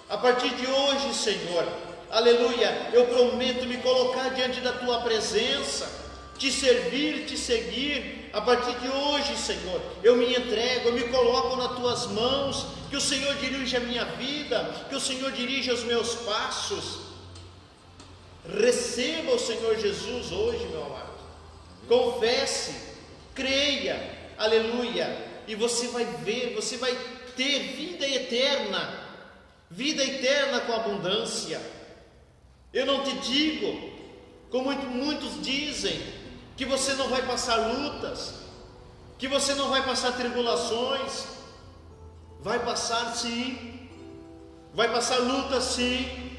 A partir de hoje, Senhor, aleluia, eu prometo me colocar diante da tua presença, te servir, te seguir. A partir de hoje, Senhor, eu me entrego, eu me coloco nas tuas mãos. Que o Senhor dirija a minha vida, que o Senhor dirija os meus passos. Receba o Senhor Jesus hoje, meu amado. Confesse, creia, aleluia, e você vai ver, você vai ter vida eterna com abundância. Eu não te digo, como muitos dizem, que você não vai passar lutas, que você não vai passar tribulações. Vai passar sim, vai passar lutas sim,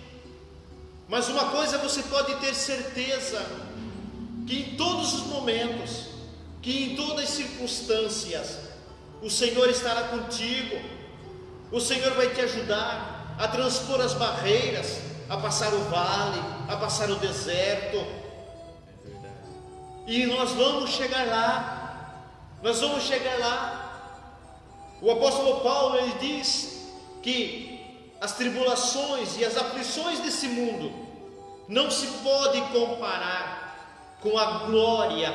mas uma coisa você pode ter certeza, que em todos os momentos, que em todas as circunstâncias, o Senhor estará contigo. O Senhor vai te ajudar a transpor as barreiras, a passar o vale, a passar o deserto. E nós vamos chegar lá. O apóstolo Paulo, ele diz que as tribulações e as aflições desse mundo não se podem comparar com a glória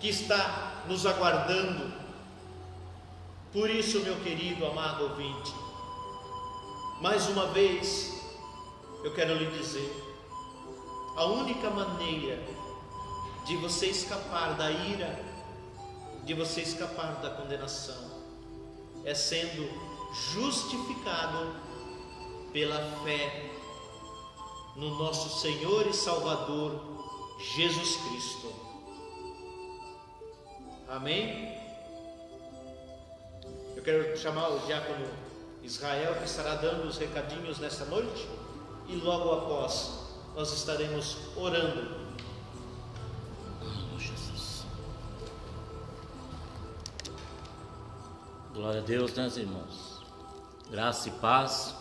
que está nos aguardando. Por isso, meu querido, amado ouvinte, mais uma vez eu quero lhe dizer: A única maneira de você escapar da ira, de você escapar da condenação, é sendo justificado pela fé no nosso Senhor e Salvador Jesus Cristo. Amém? Eu quero chamar o diácono Israel, que estará dando os recadinhos nesta noite, e logo após nós estaremos orando. Jesus. Glória a Deus, né, irmãos? Graça e paz.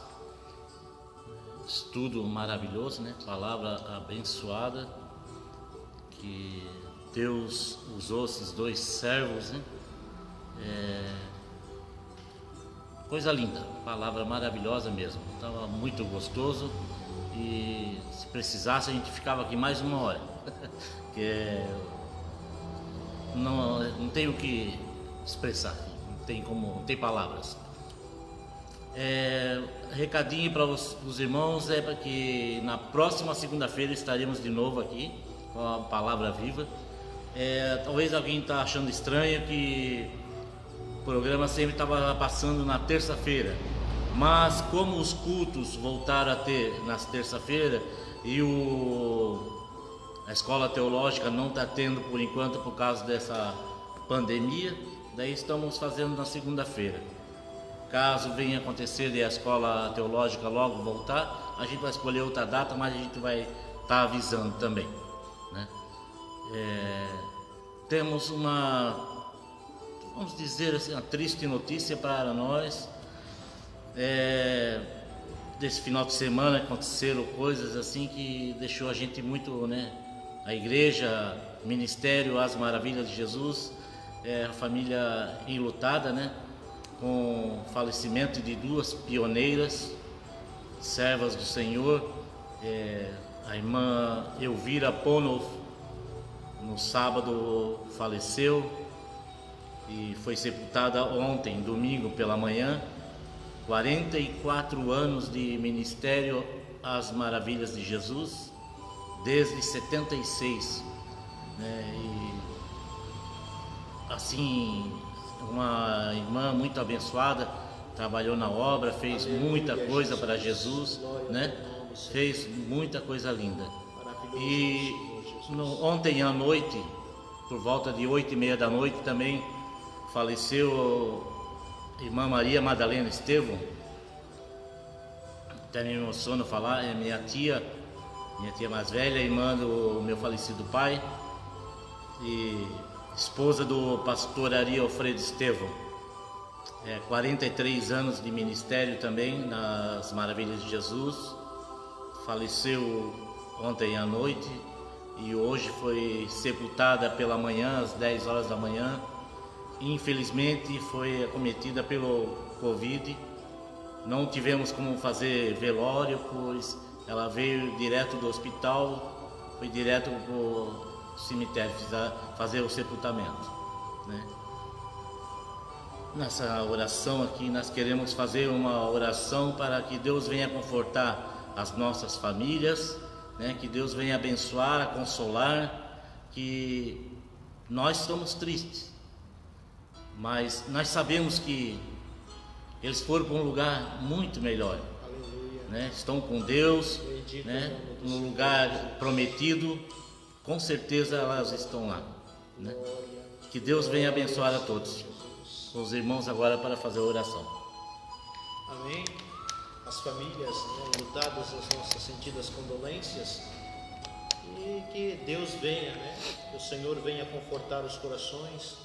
Estudo maravilhoso, né? Palavra abençoada, que Deus usou esses dois servos, né? Coisa linda, palavra maravilhosa mesmo. Estava muito gostoso, e se precisasse a gente ficava aqui mais uma hora. Que não tem o que expressar, não tem palavras. Recadinho para os irmãos é para que na próxima segunda-feira estaremos de novo aqui com a palavra viva. Talvez alguém está achando estranho que o programa sempre estava passando na terça-feira, mas como os cultos voltaram a ter nas terça-feira e a escola teológica não está tendo por enquanto por causa dessa pandemia, daí estamos fazendo na segunda-feira. Caso venha acontecer e a escola teológica logo voltar, a gente vai escolher outra data, mas a gente vai estar avisando também, né? Temos vamos dizer assim, uma triste notícia para nós. Desse final de semana aconteceram coisas assim que deixou a gente muito, né? A igreja, ministério, as maravilhas de Jesus, a família enlutada, né? Com o falecimento de duas pioneiras, servas do Senhor, a irmã Elvira Ponov, no sábado faleceu e foi sepultada ontem, domingo pela manhã. 44 anos de ministério às maravilhas de Jesus, desde 76, né? E assim, uma irmã muito abençoada, trabalhou na obra, fez muita coisa para Jesus, né? Fez muita coisa linda. E ontem à noite, por volta de 8h30 da noite, também faleceu a irmã Maria Madalena Estevão. Até me emociona falar, é minha tia mais velha, irmã do meu falecido pai e esposa do pastor Ari Alfredo Estevão. 43 anos de ministério também nas Maravilhas de Jesus. Faleceu ontem à noite e hoje foi sepultada pela manhã, às 10 horas da manhã. Infelizmente foi acometida pelo Covid. Não tivemos como fazer velório, pois ela veio direto do hospital, foi direto para o cemitério fazer o sepultamento, né? Nessa oração aqui nós queremos fazer uma oração para que Deus venha confortar as nossas famílias, né? Que Deus venha abençoar, consolar, que nós estamos tristes, mas nós sabemos que eles foram para um lugar muito melhor, né? Estão com Deus, né? No lugar prometido, com certeza elas estão lá, né? Que Deus venha abençoar a todos. Os irmãos agora para fazer a oração. Amém. As famílias, né, lutadas, as nossas sentidas condolências, e que Deus venha, né? Que o Senhor venha confortar os corações.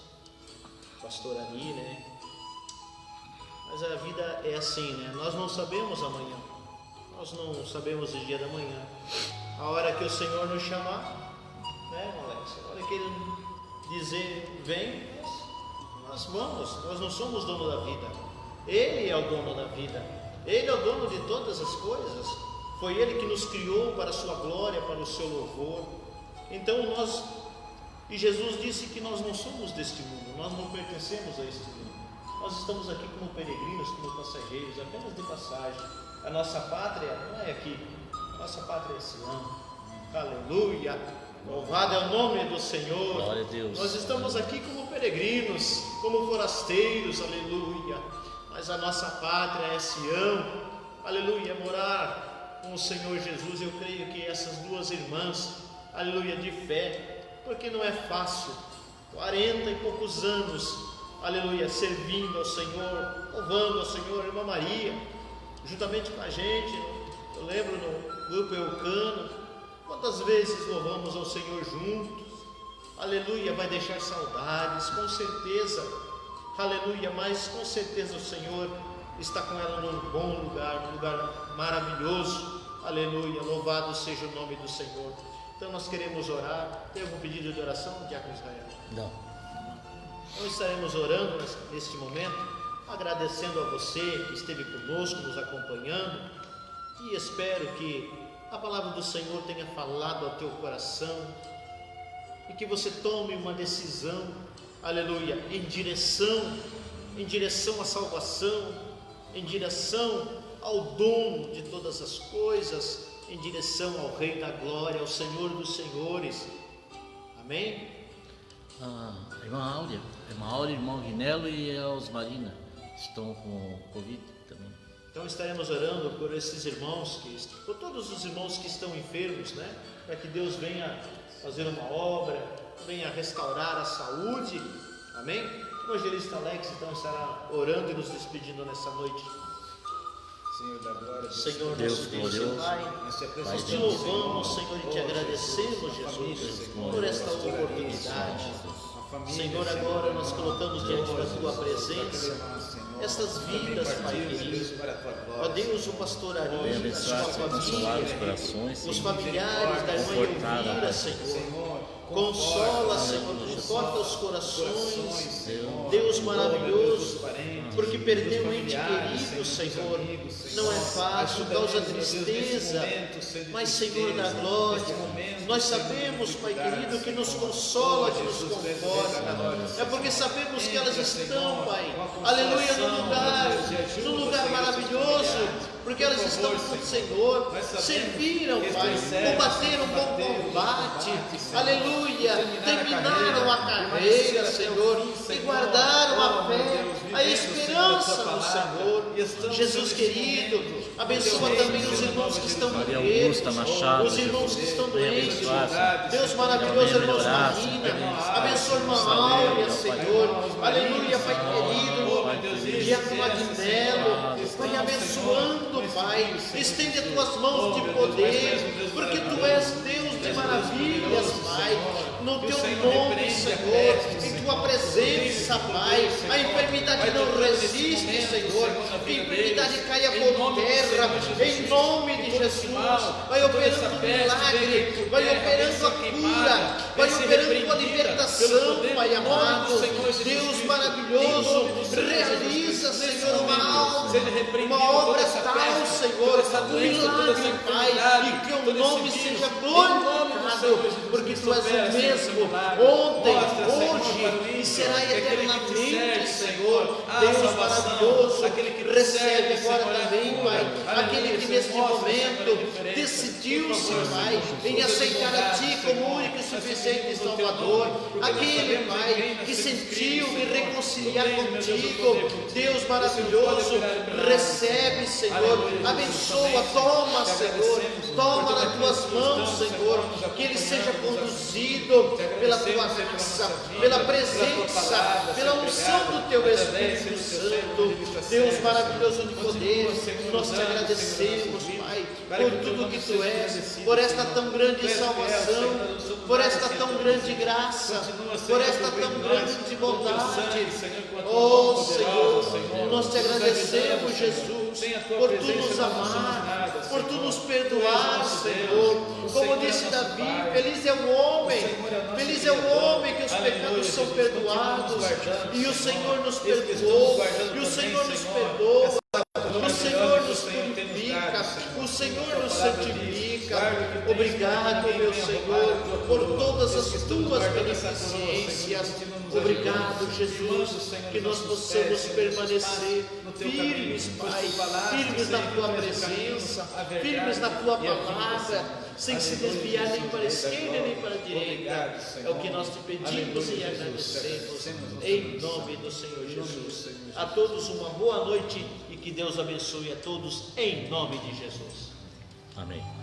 Pastor Ani, né? Mas a vida é assim, né? Nós não sabemos amanhã, nós não sabemos o dia da manhã. A hora que o Senhor nos chamar, né, Alex? A hora que Ele dizer vem, nós vamos. Nós não somos dono da vida, Ele é o dono da vida, Ele é o dono de todas as coisas. Foi Ele que nos criou para a sua glória, para o seu louvor. Então e Jesus disse que nós não somos deste mundo, nós não pertencemos a este mundo. Nós estamos aqui como peregrinos, como passageiros, apenas de passagem. A nossa pátria não é aqui, a nossa pátria é Sião. Aleluia. Louvado é o nome do Senhor. Glória a Deus. Nós estamos aqui como peregrinos, como forasteiros, aleluia. Mas a nossa pátria é Sião, aleluia, morar com o Senhor Jesus. Eu creio que essas duas irmãs, aleluia, de fé, porque não é fácil, 40 e poucos anos, aleluia, servindo ao Senhor, louvando ao Senhor. Irmã Maria, juntamente com a gente, eu lembro no grupo Eucano, quantas vezes louvamos ao Senhor juntos, aleluia. Vai deixar saudades, com certeza, aleluia, mas com certeza o Senhor está com ela num bom lugar, num lugar maravilhoso, aleluia. Louvado seja o nome do Senhor. Então nós queremos orar. Tem algum pedido de oração, Diácono Israel? Não. Então estaremos orando neste momento, agradecendo a você que esteve conosco, nos acompanhando, e espero que a palavra do Senhor tenha falado ao teu coração e que você tome uma decisão, aleluia, em direção à salvação, em direção ao dono de todas as coisas, em direção ao Rei da Glória, ao Senhor dos Senhores. Amém? Irmã Áurea, irmão Guinelo e a Osmarina estão com Covid também. Então estaremos orando por esses irmãos, por todos os irmãos que estão enfermos, né? Para que Deus venha fazer uma obra, venha restaurar a saúde. Amém? O evangelista Alex então estará orando e nos despedindo nessa noite. Senhor da glória, Senhor Deus nosso Deus e glorioso, Pai, nós te louvamos, Senhor, e te agradecemos, Jesus, por esta oportunidade. Senhor, agora nós colocamos diante da Tua presença estas vidas, Pai querido. Ó Deus, o pastor Ari, a sua família, os familiares da irmã Elvira, Senhor. Consola, Senhor, conforta os corações, Deus maravilhoso, porque perder um ente querido, Senhor, não é fácil, causa tristeza, mas Senhor da glória, nós sabemos, Pai querido, que nos consola, que nos conforta, é porque sabemos que elas estão, Pai, aleluia, num lugar maravilhoso, porque elas estão com o Senhor, serviram, Pai, combateram um bom combate, aleluia, terminaram a carreira, Senhor, e guardaram a fé, a esperança no Senhor. Jesus querido, abençoa também os irmãos que estão enfermos, os irmãos que estão doentes, Deus maravilhoso, irmãos Marina, abençoa a irmã Áurea, Senhor, aleluia, Pai querido, Diácono Aguinelo, Pai, abençoando, Pai, estende as tuas mãos de poder, porque tu és Deus de maravilhas, Pai, no teu nome, Senhor, em tua presença, Pai, a enfermidade não resiste, Senhor, a enfermidade caia por terra, em nome de Jesus, vai operando o milagre, vai operando a cura, vai operando a libertação, Pai amado, Deus maravilhoso, realiza, Senhor, uma obra tal, Senhor, um milagre, Pai, e que o nome seja glorificado, porque tu és o mesmo, ontem, hoje, e será eternamente, Senhor, Deus maravilhoso, recebe agora também, Pai, aquele que neste momento decidiu-se, Pai, em aceitar a Ti como único e suficiente Salvador, aquele, Pai, que sentiu em reconciliar contigo, Deus maravilhoso, recebe, Senhor, abençoa, toma, Senhor, toma nas tuas mãos, Senhor, que ele seja conduzido pela tua graça, pela presença, pela unção do teu Espírito Santo. Deus maravilhoso de poder, nós te agradecemos, Pai, por tudo que tu és, por esta tão grande salvação, por esta tão grande graça, por esta tão grande bondade. Oh Senhor, nós te agradecemos, Jesus, por tu nos amar, por tu nos perdoar, Senhor. Como disse Davi, feliz é o homem que os pecados são perdoados, e o Senhor nos perdoou, e o Senhor nos perdoa, o Senhor nos purifica, o Senhor nos santifica. vivifica. Obrigado, meu Senhor, por todas as tuas beneficências. Obrigado, Jesus, que nós possamos permanecer firmes, Pai, firmes na tua presença, firmes na tua palavra, sem se desviar nem para a esquerda nem para a direita. É o que nós te pedimos e agradecemos, em nome do Senhor Jesus. A todos uma boa noite e que Deus abençoe a todos, em nome de Jesus. Amém.